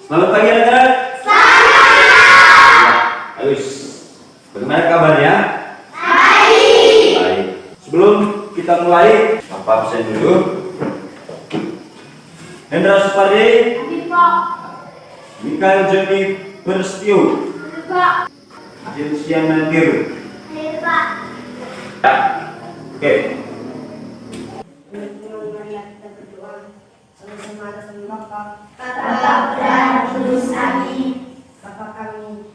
Selamat pagi anak-anak. Selamat. Bagus. Bagaimana kabarnya? Baik. Sebelum kita mulai, Bapak absen dulu. Hendra Supardi. Mikael Joni Perstio. Jensian Nantir. Ya. Oke. Bapak dan Kudus kami, Bapak kami,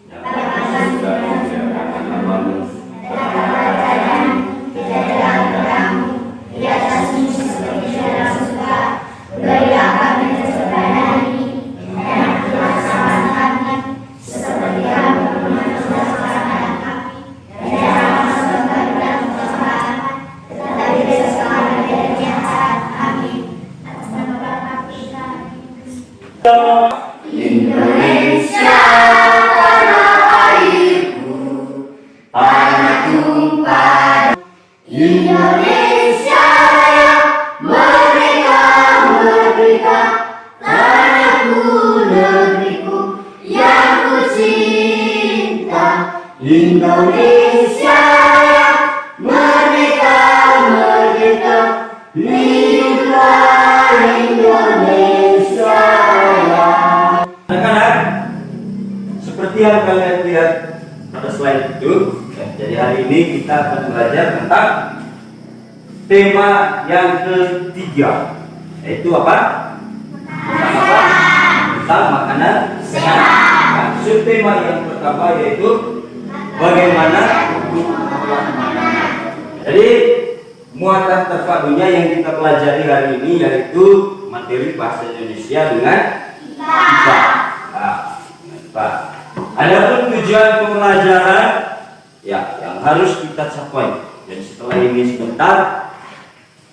di atas bumi seperti di dalam surga, berilah kami kesempatan ini, dan kesalahan kami, seperti kami mengampuni kesalahan kami, dan jangan masuk ke dalam kegelapan, tetapi bebaskanlah kami dari jahat. Amin. Atas nama Bapa kita. Indonesia tanah airku, tanah tumpah. Indonesia yang merdeka, merdeka, tanahku, negeriku yang ku cinta. Indonesia yang merdeka, merdeka, hiduplah Indonesia. Anak-anak, seperti yang kalian lihat pada slide itu, jadi hari ini kita akan belajar tentang tema yang ketiga, yaitu apa? Tentang apa? Tentang makanan sehat. Nah, subtema yang pertama yaitu bagaimana untuk mengolah makanan. Jadi muatan terpadunya yang kita pelajari hari ini yaitu materi bahasa Indonesia dengan IPA. Nah, adapun tujuan pembelajaran ya yang harus kita capai. Dan setelah ini sebentar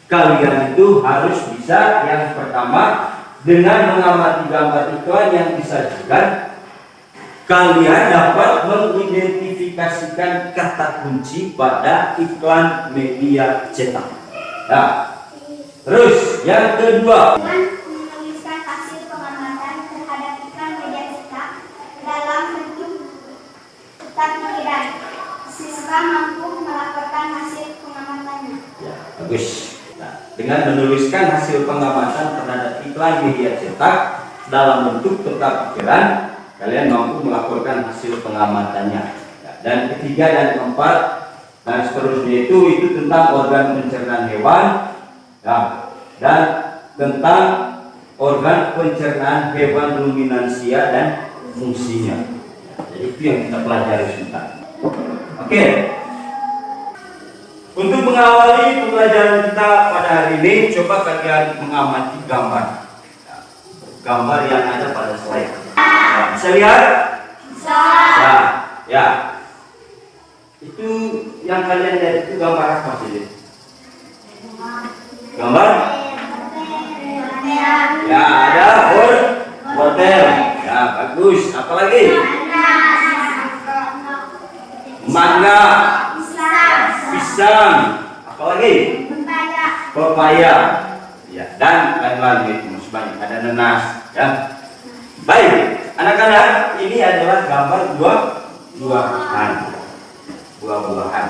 kalian itu harus bisa yang pertama dengan mengamati gambar iklan yang disajikan, kalian dapat mengidentifikasikan kata kunci pada iklan media cetak. Nah, terus yang kedua, Menuliskan hasil pengamatan terhadap iklan media cetak dalam bentuk kotak pikiran. Siswa mampu melaporkan hasil pengamatannya. ya, bagus. Nah, dengan menuliskan hasil pengamatan terhadap iklan media cetak dalam bentuk kotak pikiran, kalian mampu melaporkan hasil pengamatannya. Ya, dan ketiga dan keempat, dan seterusnya itu tentang organ pencernaan hewan, ya, dan tentang organ pencernaan hewan ruminansia dan fungsinya. Ya, jadi itu yang kita pelajari sebentar. Oke. Untuk mengawali pembelajaran kita pada hari ini, coba kalian mengamati gambar. Ya, gambar yang ada pada slide. Ya, bisa lihat? Bisa. Ya. Itu yang kalian lihat itu gambar apa sih? Gambar? Ya, ada hotel. Ya, bagus. Apalagi? Mangga. Pisang. Apalagi? Pepaya. Ya, dan lain-lain itu masih banyak. Ada nanas. Ya. Baik, anak-anak, ini adalah gambar buah-buahan. Buah-buahan.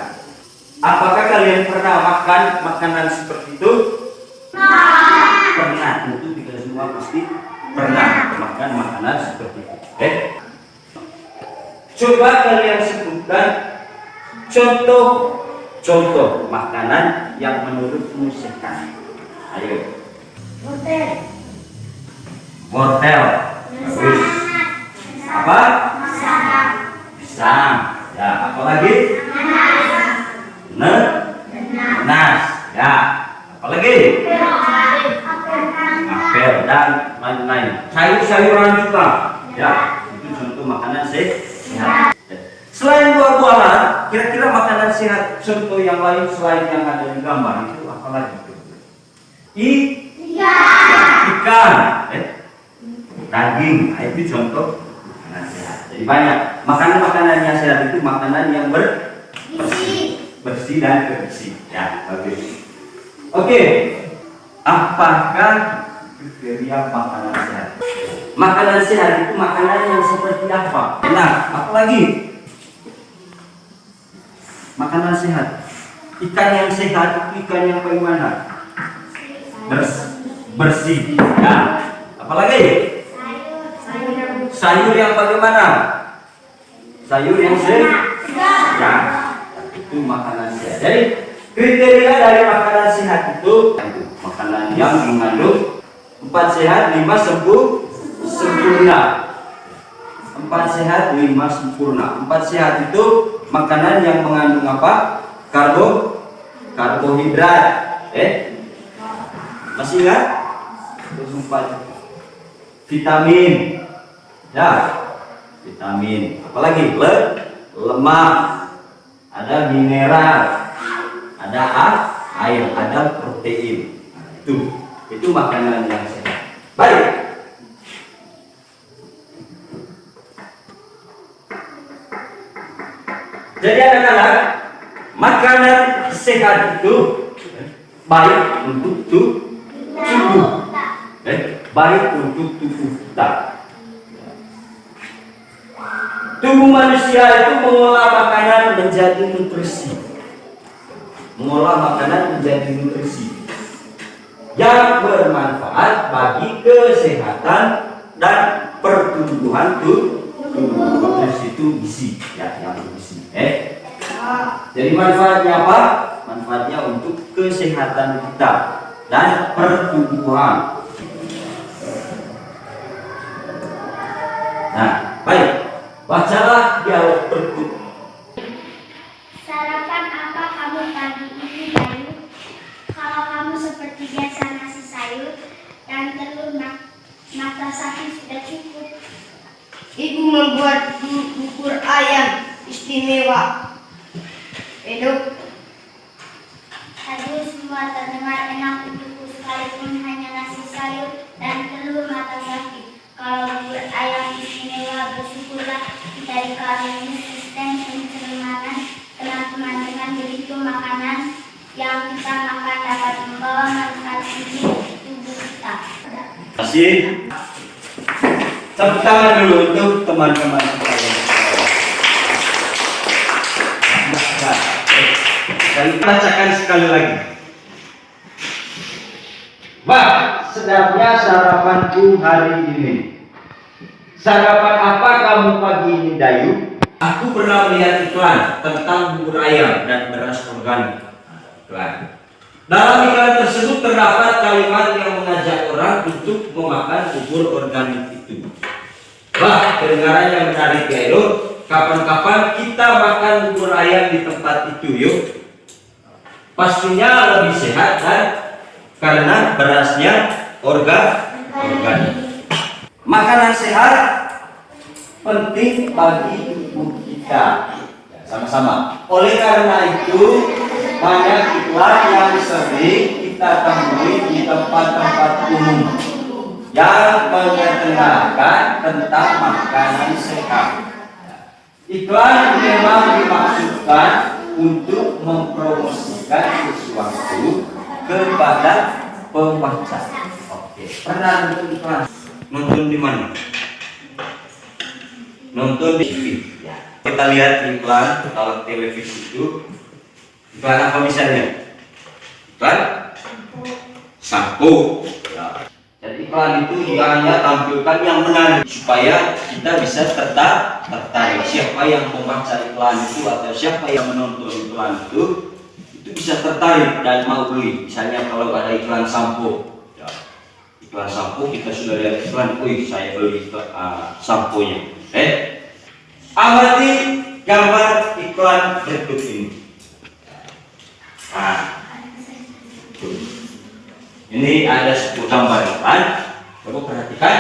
Apakah kalian pernah makan makanan seperti itu? Pernah. Tentu kita semua pasti pernah makan makanan seperti itu. Coba kalian sebutkan contoh makanan yang menurutmu sehat. Ayo. Wortel. Bagus. Apa? Pisang. Ya, apalagi? Nanas. Ya, apalagi? Apel dan lain-lain. Sayur-sayuran juga. Ya, itu contoh makanan sehat. Selain buah-buahan, kira-kira makanan sehat contoh yang lain selain yang ada di gambar itu apa lagi? Ikan, daging, nah, itu contoh makanan sehat. Jadi banyak makanan-makanan yang sehat itu makanan yang bersih dan bergizi. Ya, bagus. Oke, apakah kriteria makanan sehat? Makanan sehat itu makanan yang seperti apa? Nah, apa lagi? Makanan sehat. Ikan yang sehat itu ikan yang bagaimana? Bersih. Nah, apa lagi? Sayur yang bagaimana? Sayur yang sehat. Ya, itu makanan sehat. Jadi kriteria dari makanan sehat itu makanan yang mengandung 4 sehat, 5 sempurna. 4 sehat, 5 sempurna. 4 sehat itu makanan yang mengandung apa? Karbohidrat. Masih ingat? Terus 4 vitamin. Ya, vitamin. Apalagi? Lemak. Ada mineral. Ada air, ada protein. Itu makanan yang sehat. Baik. Jadi anak-anak, makanan sehat itu baik untuk tubuh. Baik untuk tubuh kita. Tubuh manusia itu mengolah makanan menjadi nutrisi. Mengolah makanan menjadi nutrisi yang bermanfaat bagi kesehatan dan pertumbuhan tubuh. Nutrisi itu gizi, ya, yang gizi. Jadi manfaatnya apa? Manfaatnya untuk kesehatan kita dan pertumbuhan. Nah, baik. Bacalah dialog berikut. Sarapan apa kamu pagi ini, Bayu? Kalau kamu seperti biasa nasi sayur dan telur mata sapi sudah cukup. Ibu membuat bubur ayam istimewa. Hidup. Aduh, semua terdengar enak untukku sekalipun hanya nasi sayur dan telur mata sapi. Kalau bubur ayam istimewa, bersyukurlah kita dikaruniai sistem pencernaan teman-teman. Dengan begitu makanan yang kita makan dapat membawa manfaat tinggi untuk tubuh kita. Terima kasih. Tepuk tangan dulu untuk teman-teman sekalian. Saya bacakan sekali lagi. Wah, sedapnya sarapanku hari ini. Sarapan apa kamu pagi ini, Dayu? Aku pernah melihat iklan tentang bubur ayam dan beras organik. Dalam iklan tersebut terdapat kalimat yang mengajak orang untuk memakan bubur organik itu. Wah, kedengaran yang menarik ya, yuk. Kapan-kapan kita makan bubur ayam di tempat itu, yuk. Pastinya lebih sehat kan? Karena berasnya organik. Makanan sehat penting bagi tubuh kita. Sama-sama. Oleh karena itu, banyak iklan yang sering kita temui di tempat-tempat umum yang mengenalkan tentang makanan sehat. Iklan memang dimaksudkan untuk mempromosikan sesuatu kepada pembaca. Oke, pernah nonton iklan? Nonton di mana? Nonton di TV. Ya. Kita lihat iklan kalau televisi itu iklan apa misalnya? Iklan sampo. Ya. Jadi iklan itu dia hanya tampilkan yang menarik supaya kita bisa tertarik. Siapa yang membaca iklan itu atau siapa yang menonton iklan itu bisa tertarik dan mau beli. Misalnya kalau ada iklan sampo. Iklan sampo, kita sudah lihat iklan, saya beli samponya. Amati gambar iklan berikut ini. Ini ada 10 gambar iklan. Coba perhatikan.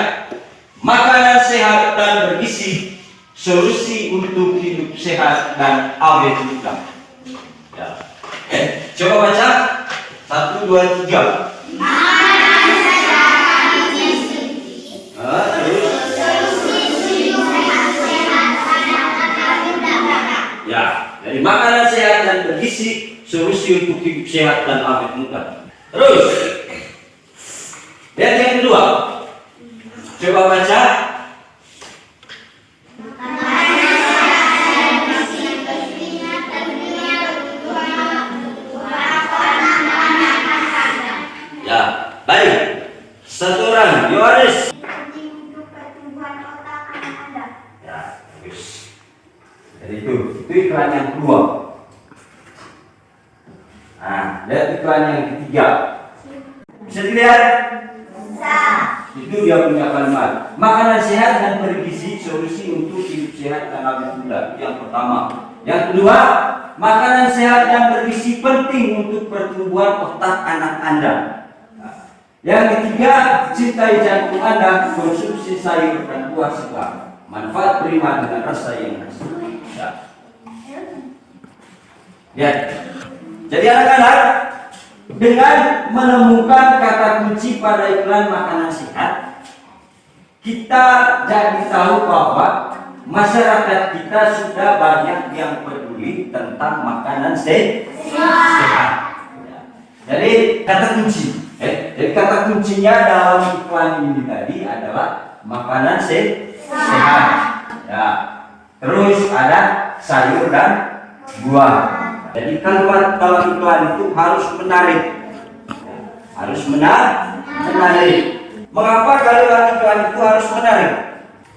Makanan sehat dan bergizi, solusi untuk hidup sehat dan awet muda. Ya. Coba baca. 1, 2, 3. Ya, dari makanan sehat dan bergizi, solusi untuk hidup sehat dan awet muda. Terus, lihat yang kedua. Coba baca. Ya, baik. Satu orang, Yohanes. Untuk pertumbuhan otak anak Anda. Ya, bagus. Jadi itu iklan yang kedua. Nah, lihat iklan yang ketiga. Bisa dilihat? Bisa. Itu dia punya kalimat. Makanan sehat dan bergizi, solusi untuk hidup sehat dan awet muda. Yang pertama. Yang kedua, makanan sehat dan bergizi penting untuk pertumbuhan otak anak Anda. Yang ketiga, cintai jantung Anda, konsumsi sayur dan buah segar. Manfaat prima dengan rasa yang khas. Ya. Lihat. Jadi anak-anak, dengan menemukan kata kunci pada iklan makanan sehat, kita jadi tahu bahwa masyarakat kita sudah banyak yang peduli tentang makanan sehat. Ya. Jadi kata kunci. Jadi kata kuncinya dalam iklan ini tadi adalah makanan sehat. Ya. Terus ada sayur dan buah. Jadi kalimat dalam iklan itu harus menarik. Harus menarik. Mengapa kalimat iklan itu harus menarik?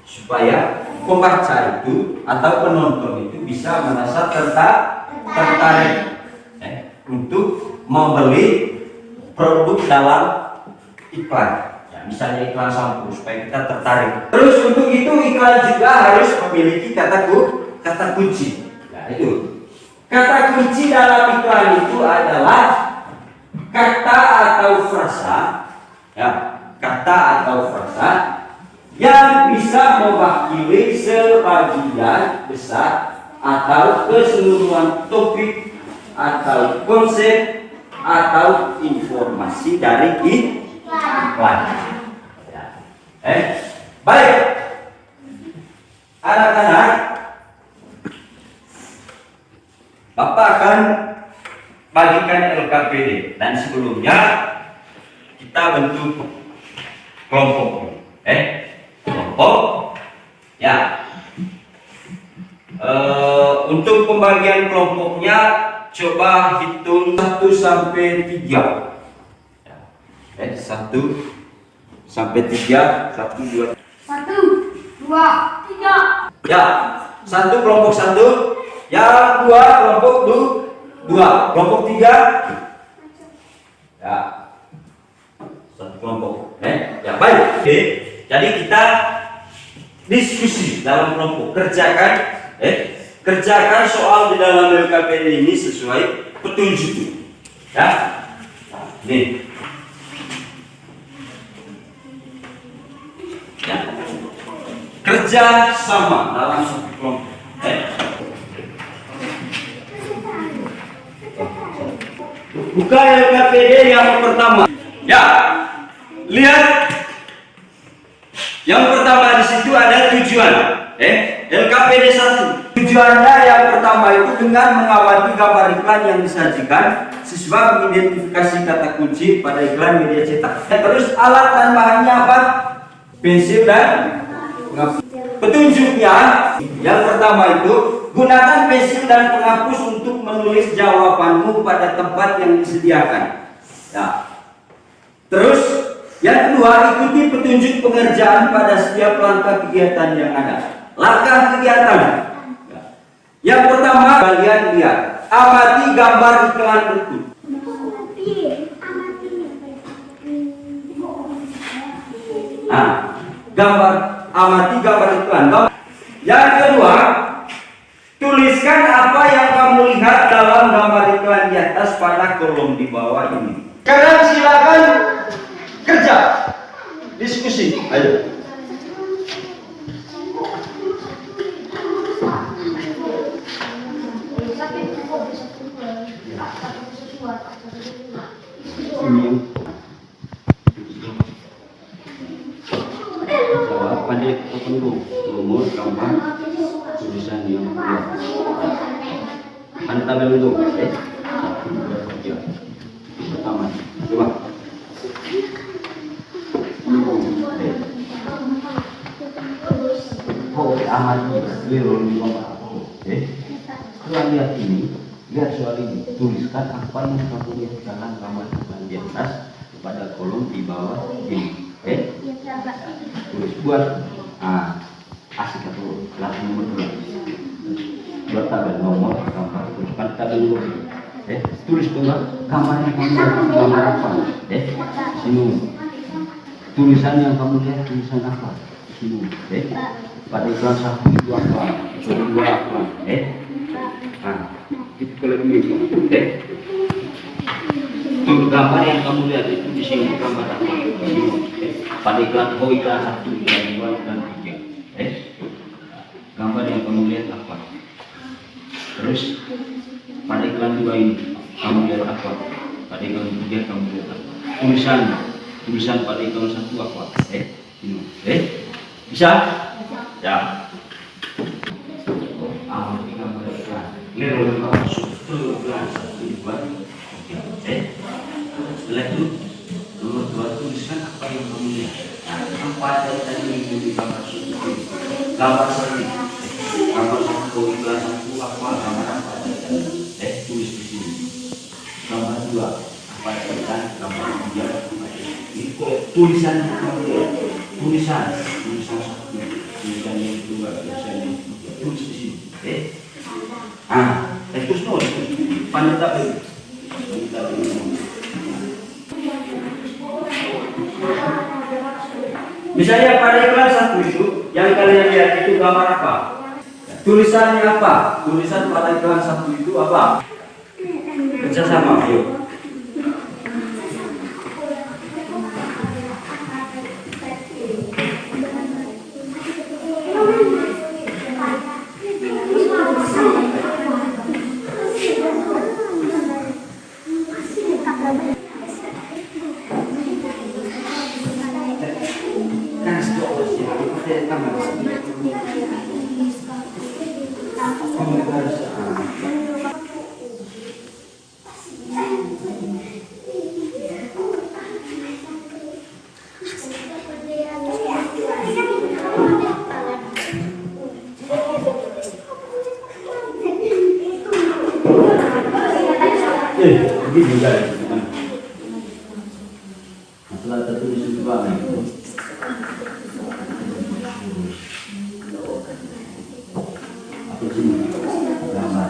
Supaya pembaca itu atau penonton itu bisa merasa tertarik untuk membeli produk dalam iklan. Ya, misalnya iklan sampo supaya kita tertarik. Terus untuk itu iklan juga harus memiliki kata kunci. Nah, itu. Kata kunci dalam iklan itu adalah kata atau frasa, ya, kata atau frasa yang bisa mewakili sebagian besar atau keseluruhan topik atau konsep atau informasi dari iklan. Ya. Baik, anak-anak, Bapak akan bagikan LKPD dan sebelumnya kita bentuk kelompok. Kelompok. Ya. Untuk pembagian kelompoknya coba hitung 1 sampai 3. 1 sampai 3. 1, 2, 3. Ya, 1 kelompok 1. Yang 2 kelompok 2. Kelompok 3. Ya. 1 kelompok. Ya, baik. Oke. Jadi kita diskusi dalam kelompok. Kerjakan soal di dalam LKPD ini sesuai petunjuk. Ya. Ini. Ya. Kerja sama dalam satu kelompok. Buka LKPD yang pertama. Ya. Lihat. Yang pertama di situ ada tujuan. LKPD 1. Tujuannya yang pertama itu dengan mengawali gambar iklan yang disajikan siswa mengidentifikasi kata kunci pada iklan media cetak. Terus alat dan bahannya apa? Pensil dan penghapus. Petunjuknya yang pertama itu gunakan pensil dan penghapus untuk menulis jawabanmu pada tempat yang disediakan. Ya. Terus yang kedua, ikuti petunjuk pengerjaan pada setiap langkah kegiatan yang ada. Langkah kegiatan. Yang pertama, kalian lihat, amati gambar iklan berikut. Nah, amati gambar iklan. Yang kedua, tuliskan apa yang kamu lihat dalam gambar iklan di atas pada kolom di bawah ini. Sekarang silakan kerja, diskusi. Ayo. Jawab pandai penuh umur gambar tulisan yang hantar dulu. 1, 2, 3. Pertama, coba. keliru di gambar apa? Setelah lihat ini, lihat soal ini, tuliskan apa yang kamu lihat dalam gambar di atas pada kolom di bawah ini. Tulis buat asik atau langsung nomor 2. Buat tabel nomor gambar, tuliskan tabel nomor. Tulis juga gambar yang kamu lihat gambar apa? Sini. Tulisan yang kamu lihat tulisan apa? Sini. Pada iklan 1 itu apa? Kedua apa? Itu kalau ini. Tuh gambar yang kamu lihat itu di sini gambar apa? Pada iklan iklan 1, iklan 2, iklan 3. Gambar yang kamu lihat apa? Terus pada iklan 2 ini kamu lihat apa? Pada iklan 3 kamu lihat apa? Tulisan pada iklan 1 apa? Ini. Bisa? Ya. Ini adalah masuk ke iklan 1, 2, 3. Setelah itu nomor 2 tuliskan apa yang kamu lihat. Apa dari tadi yang di gambar 1? Gambar 1. Gambar 1 iklan 1 apa? Gambar apa? Tulis di sini. Gambar 2 apa tentang gambar 3? Ini tulisan yang kamu lihat. Tulisan 1, tulisan yang 2, tulisan yang 3. Tulis di sini. Terus no, panita ini. Misalnya pada iklan 1 itu yang kalian lihat itu gambar apa? Tulisannya apa? Tulisan pada iklan 1 itu apa? Baca sama, yuk. Ini juga masalah tertulis itu banget. Apa sih gambar?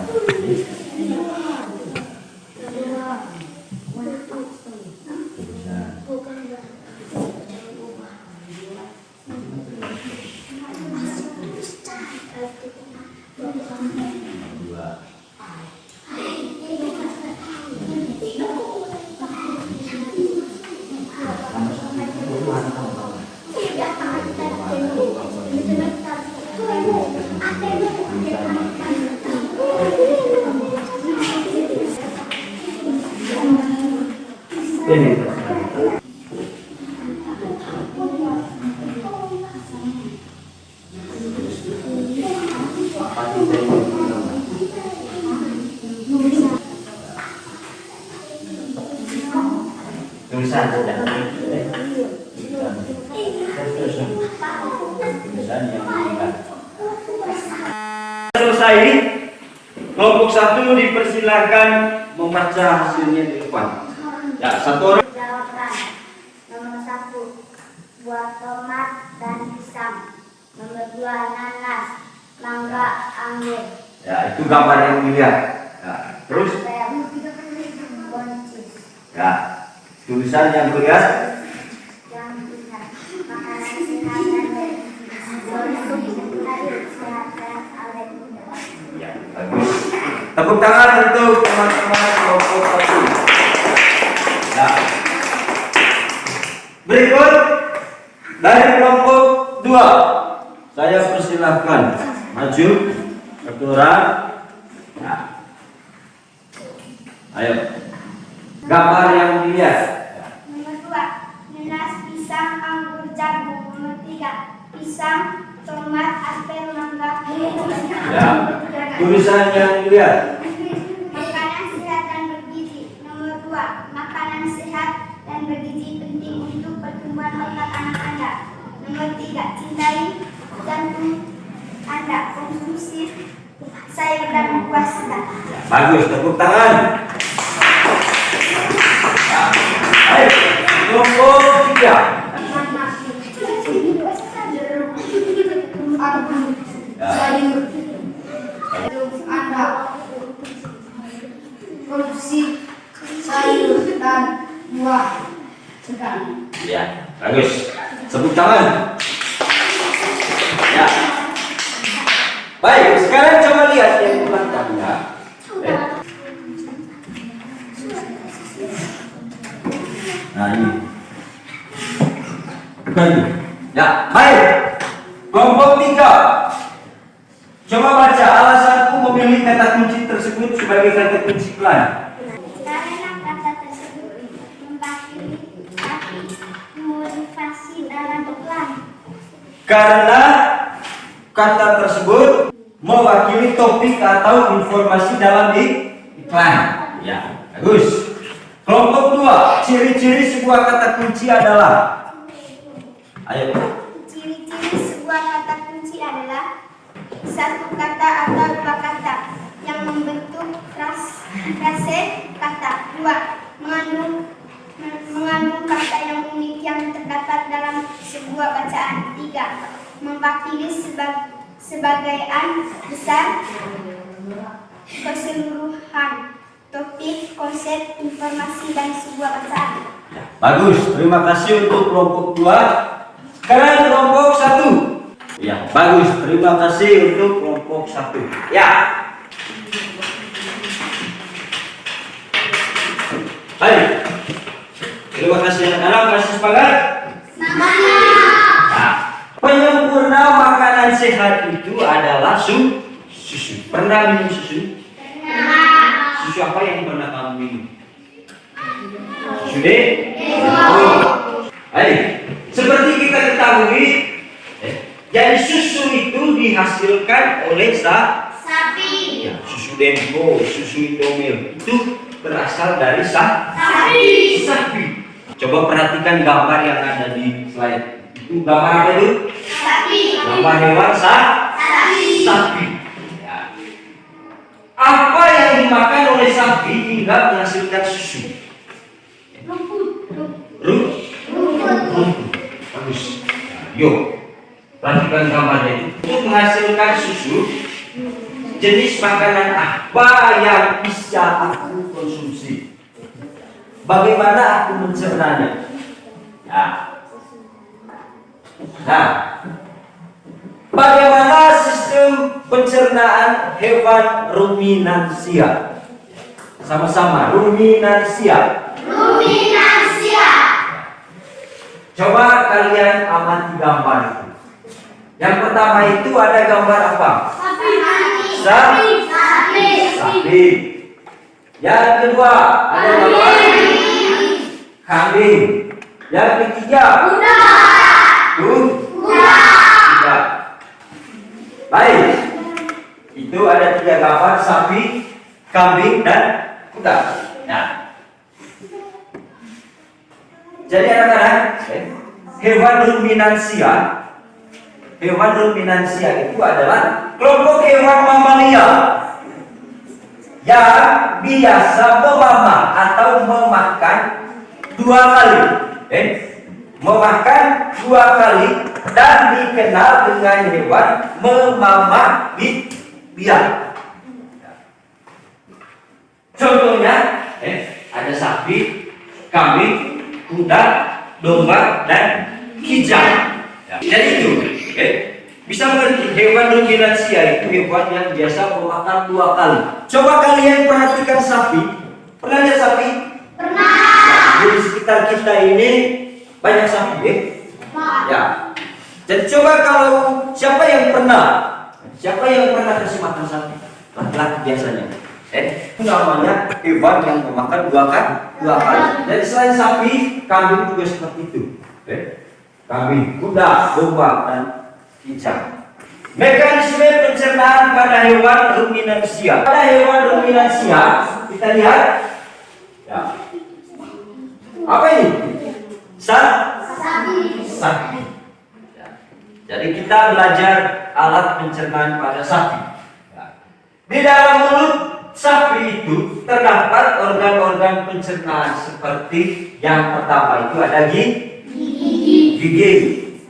Tulisan yang selesai, kelompok 1 dipersilakan membaca hasilnya di depan. Ya, satu orang. Jawaban nomor 1 buah tomat dan pisang. Nomor 2 nanas, mangga, anggur. Ya, itu gambar yang dilihat. Ya, terus. Ya, tulisan yang dilihat. Makanan sehat dan Ya, bagus. Tepuk tangan untuk teman-teman kelompok 1. Ya. Berikut dari kelompok 2, saya persilahkan maju satu orang. Ya. Ayo, gambar yang dilihat. Nomor 2 nanas, pisang, anggur, jagung. Nomor 3 pisang, tomat, apel, mangga. Ya. Tulisan yang dilihat. Makanan sehat dan bergizi. Nomor 2 makanan sehat dan bergizi penting untuk pertumbuhan otak anak Anda. Nomor 3 cintai jantung Anda anda konsumsi sayur dan buah segar. Bagus, tepuk tangan. Baik, kelompok 3. Sayur. Anda konsumsi sayur dan buah segar. Ya, bagus. Tepuk tangan. Ya. Baik, sekarang coba lihat yang belakangnya. Nah ini. Bukan itu. Ya, baik. Kelompok 3. Coba baca alasanku memilih kata kunci tersebut sebagai kata kunci iklan. Karena kata tersebut mewakili arti motivasi dalam iklan. Karena kata tersebut mewakili topik atau informasi dalam iklan. Ya, bagus. Kelompok 2, ciri-ciri sebuah kata kunci adalah. Ayo. Ciri-ciri sebuah kata kunci adalah satu kata atau dua kata yang membentuk frase kata. Dua, mengandung kata yang unik yang terdapat dalam sebuah bacaan. Tiga, mewakili sebagian besar keseluruhan topik, konsep, informasi dan sebuah bacaan. Bagus, terima kasih untuk kelompok 2. Sekarang kelompok 1. Ya, bagus, terima kasih untuk kelompok 1. Ya. Baik. Terima kasih anak-anak, kasih semangat. Nah, penyempurna makanan sehat itu adalah susu. Pernah minum susu? Susu apa yang pernah kamu minum? Susu deh? Baik. Seperti kita ketahui, jadi susu itu dihasilkan oleh Sapi. ya, susu Dempo, susu Indomil itu berasal dari sapi. Coba perhatikan gambar yang ada di slide. Itu gambar apa itu? Sapi. Gambar hewan sapi. Ya. Apa yang dimakan oleh sapi hingga menghasilkan susu? Rumput. Bagus. Yuk, perhatikan gambarnya itu. Untuk menghasilkan susu, jenis makanan apa yang bisa aku konsumsi? Bagaimana aku mencernanya? Ya. Nah, bagaimana sistem pencernaan hewan ruminansia? Sama-sama, ruminansia. Coba kalian amati gambar itu. Yang pertama itu ada gambar apa? Sapi. Yang kedua ada gambar kambing. Yang ketiga kuda. Baik. Itu ada 3 gambar, sapi, kambing dan kuda. Nah. Jadi anak-anak, hewan ruminansia itu adalah kelompok hewan mamalia yang biasa memamak atau memakan 2 kali. Memakan 2 kali dan dikenal dengan hewan memamak biak. Contohnya, ada sapi, kambing, kuda, domba, dan kijang. Ya. Jadi itu, bisa mengerti hewan ruminansia itu hewan yang biasa memakan 2 kali. Coba kalian perhatikan sapi. Pernah lihat sapi? Pernah. Di sekitar kita ini banyak sapi, ya. Jadi coba kalau siapa yang pernah kasih makan sapi? Laki-laki biasanya. Itu namanya hewan yang memakan 2 kali. Jadi selain sapi, kambing juga seperti itu. Kambing, kuda, domba, dan kijang. Mekanisme pencernaan pada hewan ruminansia. Pada hewan ruminansia, kita lihat. Ya. Apa ini? Sapi. Ya. Jadi kita belajar alat pencernaan pada sapi. Ya. Di dalam mulut sapi itu terdapat organ-organ pencernaan seperti yang pertama itu ada gigi,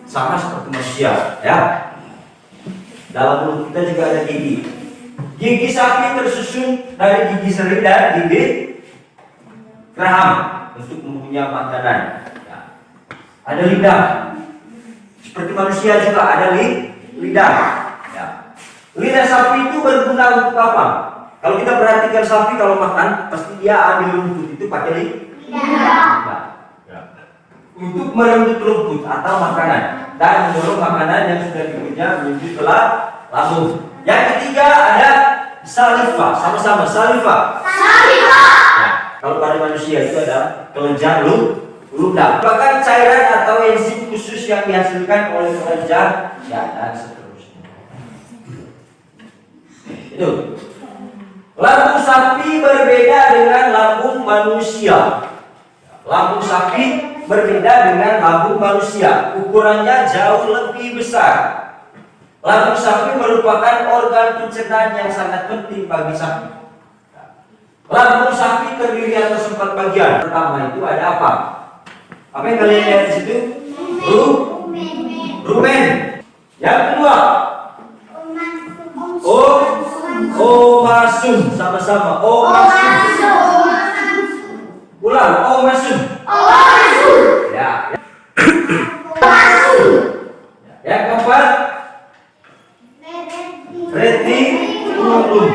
sama seperti manusia, ya. Dalam mulut kita juga ada gigi. Gigi sapi tersusun dari gigi seri dan gigi geraham untuk mengunyah makanan. Ya. Ada lidah, seperti manusia juga ada lidah. Ya. Lidah sapi itu berguna untuk apa? Kalau kita perhatikan sapi kalau makan, pasti dia ambil rumput itu pakai lidah. Ya. Untuk merenggut rumput atau makanan dan mendorong makanan yang sudah dikunyah menuju ke lambung. Yang ketiga ada saliva, sama-sama saliva. Ya. Kalau pada manusia itu ada kelenjar ludah. Bahkan cairan atau enzim khusus yang dihasilkan oleh kelenjar, ya, dan seterusnya. Itu. Lambung sapi berbeda dengan lambung manusia. Lambung sapi berbeda dengan lambung manusia. Ukurannya jauh lebih besar. Lambung sapi merupakan organ pencernaan yang sangat penting bagi sapi. Lambung sapi terdiri atas 4 bagian. Pertama itu ada apa? Apa yang kalian lihat di situ? Rumen. Yang kedua, omasum. Sama-sama. Omasum. Ulang. Omasum. Ya. Yang keempat, retikulum.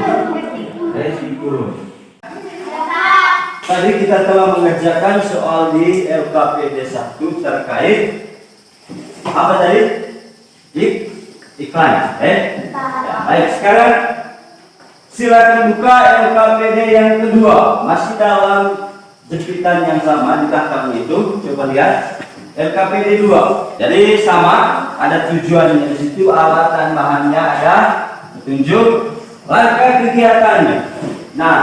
Tadi kita telah mengerjakan soal di LKPD 1 terkait apa tadi? Iklan. Ya, baik, sekarang silakan buka LKPD yang kedua, masih dalam jepitan yang sama di belakang itu. Coba lihat LKPD 2. Jadi sama, ada tujuannya di situ, alat dan bahannya ada, petunjuk, langkah kegiatannya. Nah,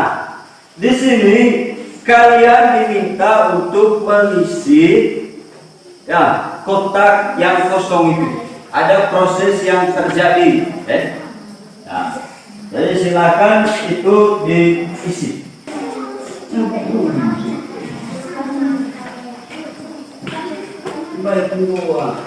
di sini kalian diminta untuk mengisi ya kotak yang kosong itu. Ada proses yang terjadi. Nah, jadi silakan itu diisi. Baik semua.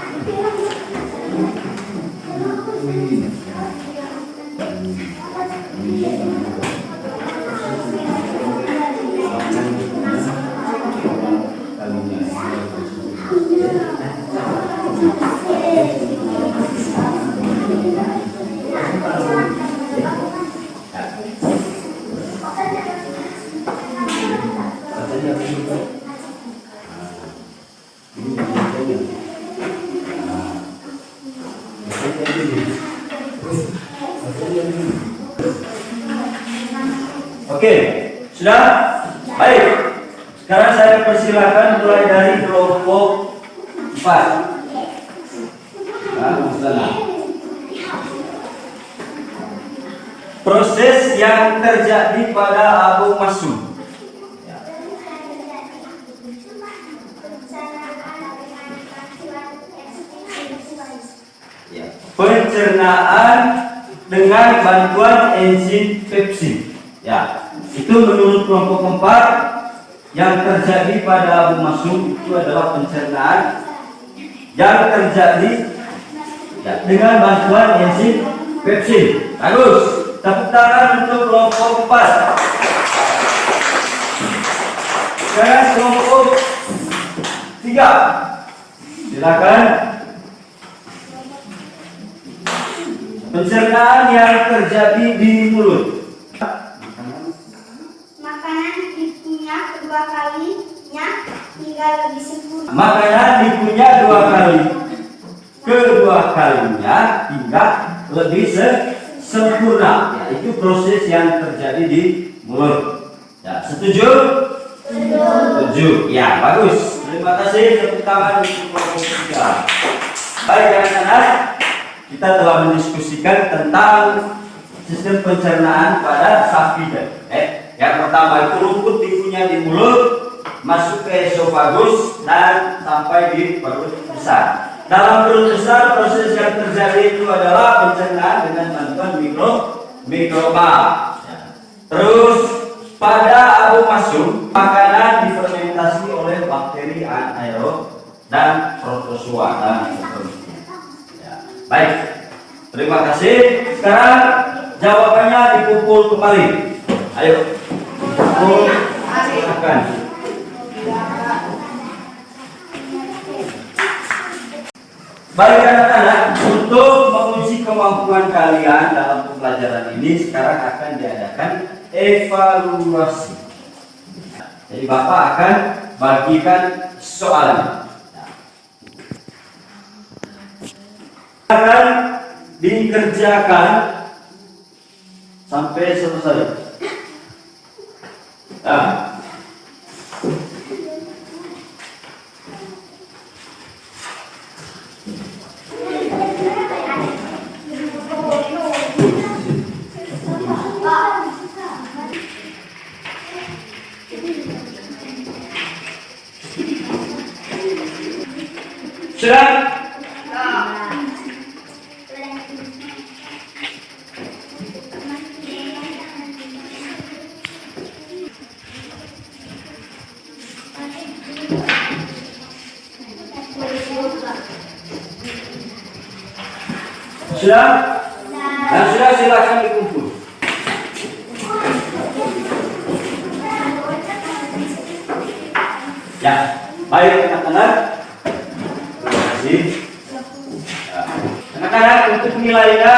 Oke, sudah? Baik. Sekarang saya persilakan mulai dari kelompok 4. Proses yang terjadi pada abu masuk. Pencernaan dengan bantuan enzim pepsin. Ya, itu menurut kelompok 4 yang terjadi pada abu masuk itu adalah pencernaan yang terjadi ya, dengan bantuan enzim pepsin. Bagus. Tepuk tangan untuk kelompok 4. Sekarang kelompok 3. Silakan. Pencernaan yang terjadi di mulut. Makanan dikunyah 2 kalinya hingga lebih sempurna. Makanan dikunyah 2 kali. Kedua kalinya hingga lebih sempurna. Ya, itu proses yang terjadi di mulut. Ya, setuju? Setuju. Ya, bagus. Terima kasih. Tepuk tangan untuk kelompok 3. Baik, anak-anak, kita telah mendiskusikan tentang sistem pencernaan pada sapi. Yang pertama itu rumput dikunyah di mulut, masuk ke esofagus dan sampai di perut besar. Dalam perut besar proses yang terjadi itu adalah pencernaan dengan bantuan mikroba. Terus pada abu masuk makanan difermentasi oleh bakteri anaerob dan protozoa dan seterusnya. Ya. Baik, terima kasih. Sekarang jawabannya dipukul kembali. Ayo, pukul. Silakan. Baik anak-anak, untuk menguji kemampuan kalian dalam pembelajaran ini sekarang akan diadakan evaluasi. Jadi Bapak akan bagikan soal. Akan dikerjakan sampai selesai. Nah. Sudah? Sudah? Nah, sudah, silakan dikumpul. Ya, baik anak-anak. Anak-anak, untuk nilainya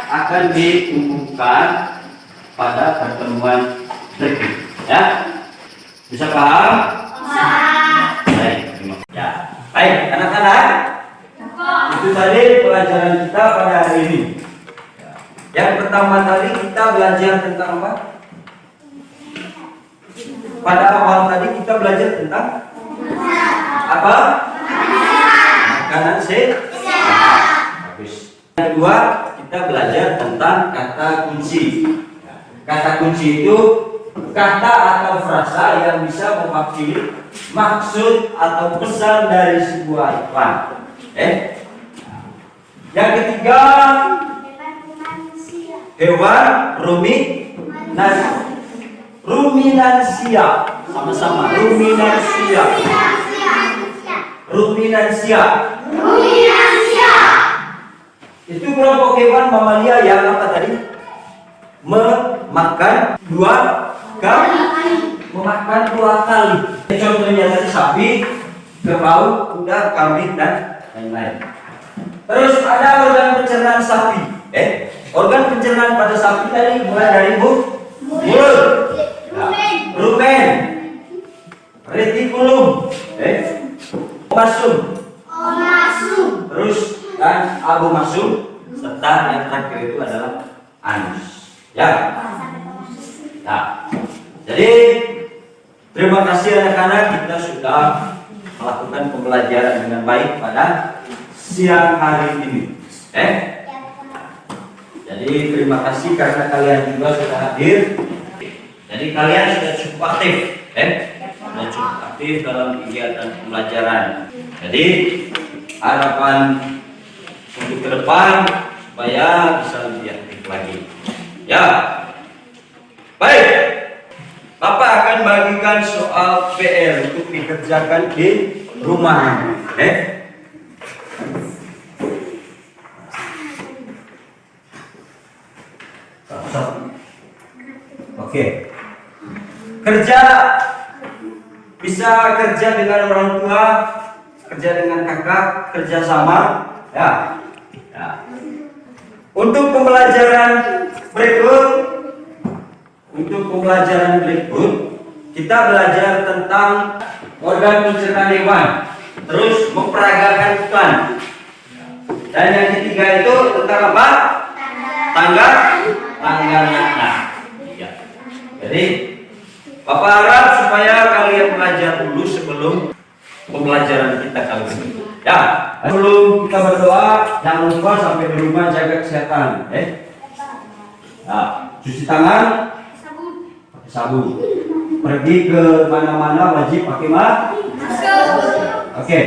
akan diumumkan pada pertemuan berikut. Ya, bisa paham? Baik, ya. Baik, anak-anak. Itu tadi pelajaran kita pada hari ini. Yang pertama tadi kita belajar tentang apa? Pada awal tadi kita belajar tentang apa? Makanan sehat. Bagus. Yang kedua, kita belajar tentang kata kunci. Kata kunci itu kata atau frasa yang bisa mewakili maksud atau pesan dari sebuah iklan. Yang ketiga, hewan ruminansia. Sama-sama, ruminansia. Itu kelompok hewan mamalia yang apa tadi? Memakan dua kali. Contohnya tadi sapi, kerbau, kuda, kambing dan lain-lain. Terus ada organ pencernaan sapi. Organ pencernaan pada sapi tadi mulai dari mulut, rumen, retikulum, omasum, terus dan abomasum, serta yang terakhir itu adalah anus. Ya. Nah, jadi terima kasih anak-anak, kita sudah melakukan pembelajaran dengan baik pada siang hari ini. Jadi terima kasih karena kalian juga sudah hadir. Jadi kalian sudah cukup aktif, sudah cukup aktif dalam kegiatan pembelajaran. Jadi harapan untuk ke depan supaya bisa lebih aktif lagi. Ya, baik. Bapak akan bagikan soal PR untuk dikerjakan di rumah. Oke. Kerja bisa kerja dengan orang tua, kerja dengan kakak, kerja sama, ya. Untuk pembelajaran berikut, kita belajar tentang organ pencernaan hewan, terus memperagakan iklan. Dan yang ketiga itu tentang apa? Tanggal nakna. Ya. Jadi Bapak harap supaya kalian belajar dulu sebelum pembelajaran kita kali ini. Ya, sebelum kita berdoa, jangan lupa sampai di rumah jaga kesehatan. Nah, cuci tangan, pakai sabun. Pergi ke mana-mana wajib pakai masker. Oke.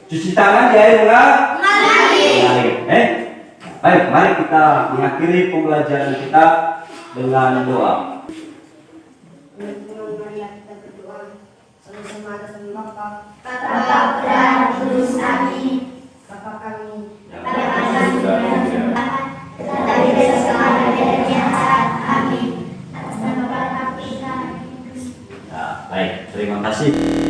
Cuci tangan di air mengalir. Baik, mari kita mengakhiri pembelajaran kita dengan doa. Marilah kita berdoa sama-sama atas nama Bapa, Bapa, Putra, dan Roh Kudus. Amin. Bapa kami Tetapi besok semangat dari yang saat. Amin. Atas nama Bapa, Putra, dan Roh Kudus. Baik, terima kasih.